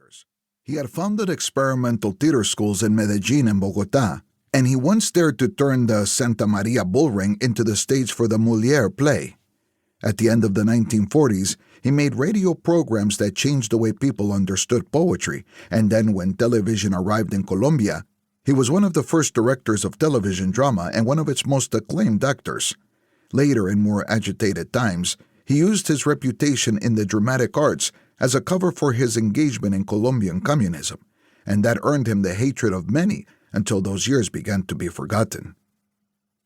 years. He had founded experimental theater schools in Medellin and Bogotá, and he once dared to turn the Santa Maria Bullring into the stage for the Molière play. At the end of the 1940s, he made radio programs that changed the way people understood poetry, and then when television arrived in Colombia, he was one of the first directors of television drama and one of its most acclaimed actors. Later, in more agitated times, he used his reputation in the dramatic arts as a cover for his engagement in Colombian communism, and that earned him the hatred of many until those years began to be forgotten.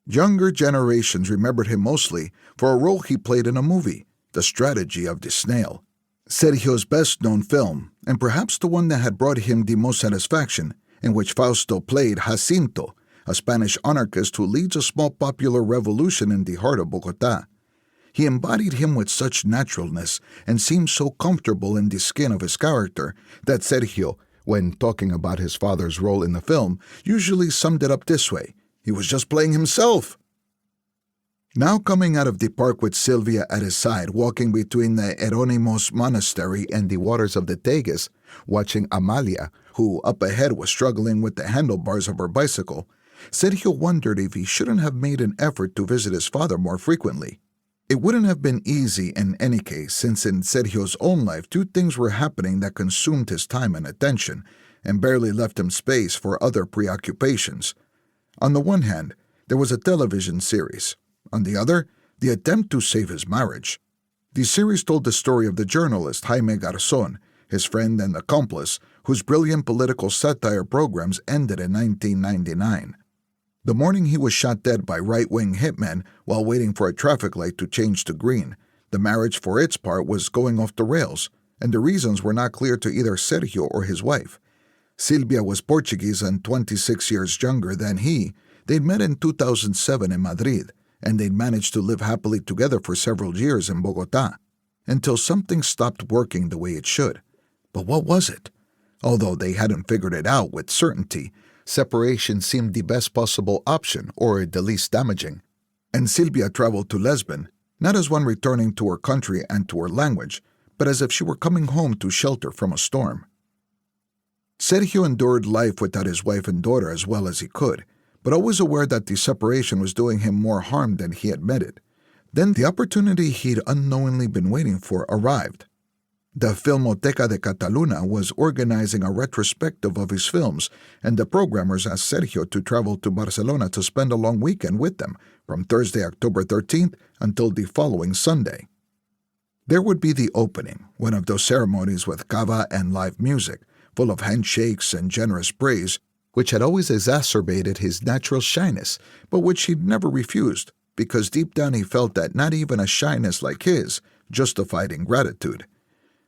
Younger generations remembered him mostly for a role he played in a movie, The Strategy of the Snail. Sergio's best-known film, and perhaps the one that had brought him the most satisfaction, in which Fausto played Jacinto, a Spanish anarchist who leads a small popular revolution in the heart of Bogotá. He embodied him with such naturalness and seemed so comfortable in the skin of his character that Sergio, when talking about his father's role in the film, usually summed it up this way: he was just playing himself. Now coming out of the park with Sylvia at his side, walking between the Hieronymos Monastery and the waters of the Tagus, watching Amalia, who up ahead was struggling with the handlebars of her bicycle, Sergio wondered if he shouldn't have made an effort to visit his father more frequently. It wouldn't have been easy in any case, since in Sergio's own life 2 things were happening that consumed his time and attention, and barely left him space for other preoccupations. On the one hand, there was a television series. On the other, the attempt to save his marriage. The series told the story of the journalist Jaime Garzón, his friend and accomplice, whose brilliant political satire programs ended in 1999. The morning he was shot dead by right-wing hitmen while waiting for a traffic light to change to green, the marriage for its part was going off the rails, and the reasons were not clear to either Sergio or his wife. Silvia was Portuguese and 26 years younger than he. They'd met in 2007 in Madrid, and they'd managed to live happily together for several years in Bogotá, until something stopped working the way it should. But what was it? Although they hadn't figured it out with certainty, separation seemed the best possible option, or the least damaging. And Silvia traveled to Lisbon, not as one returning to her country and to her language, but as if she were coming home to shelter from a storm. Sergio endured life without his wife and daughter as well as he could, but always aware that the separation was doing him more harm than he admitted. Then the opportunity he'd unknowingly been waiting for arrived. The Filmoteca de Catalunya was organizing a retrospective of his films, and the programmers asked Sergio to travel to Barcelona to spend a long weekend with them, from Thursday, October 13th until the following Sunday. There would be the opening, one of those ceremonies with cava and live music, full of handshakes and generous praise, which had always exacerbated his natural shyness, but which he'd never refused, because deep down he felt that not even a shyness like his justified ingratitude.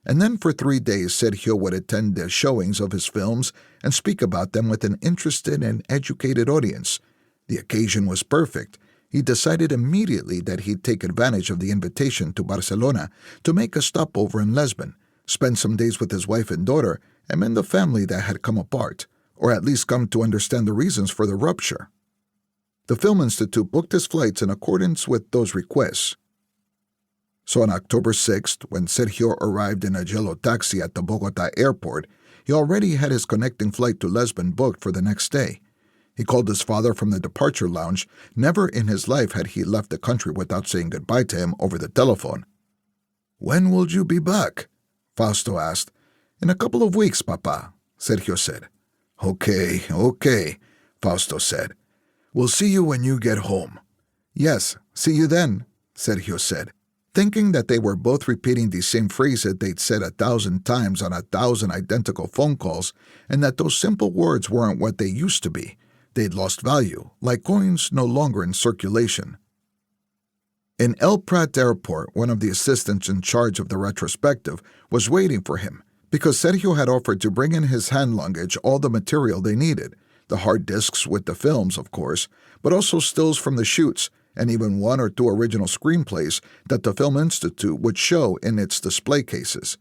And then for 3 days Sergio would attend the showings of his films and speak about them with an interested and educated audience. The occasion was perfect. He decided immediately that he'd take advantage of the invitation to Barcelona to make a stopover in Lisbon, spend some days with his wife and daughter, and mend the family that had come apart, or at least come to understand the reasons for the rupture. The Film Institute booked his flights in accordance with those requests. So on October 6th, when Sergio arrived in a yellow taxi at the Bogotá airport, he already had his connecting flight to Lisbon booked for the next day. He called his father from the departure lounge. Never in his life had he left the country without saying goodbye to him over the telephone. "When will you be back?" Fausto asked. "In a couple of weeks, Papa," Sergio said. Okay, Fausto said. "We'll see you when you get home." "Yes, see you then," Sergio said, thinking that they were both repeating the same phrase that they'd said 1,000 times on 1,000 identical phone calls, and that those simple words weren't what they used to be. They'd lost value, like coins no longer in circulation. In El Prat Airport, one of the assistants in charge of the retrospective was waiting for him, because Sergio had offered to bring in his hand luggage all the material they needed, the hard disks with the films, of course, but also stills from the shoots, and even 1 or 2 original screenplays that the Film Institute would show in its display cases.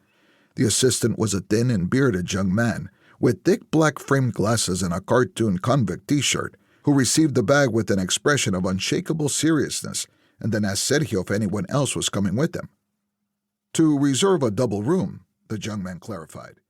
The assistant was a thin and bearded young man, with thick black framed glasses and a cartoon convict t-shirt, who received the bag with an expression of unshakable seriousness, and then asked Sergio if anyone else was coming with them. "To reserve a double room," the young man clarified.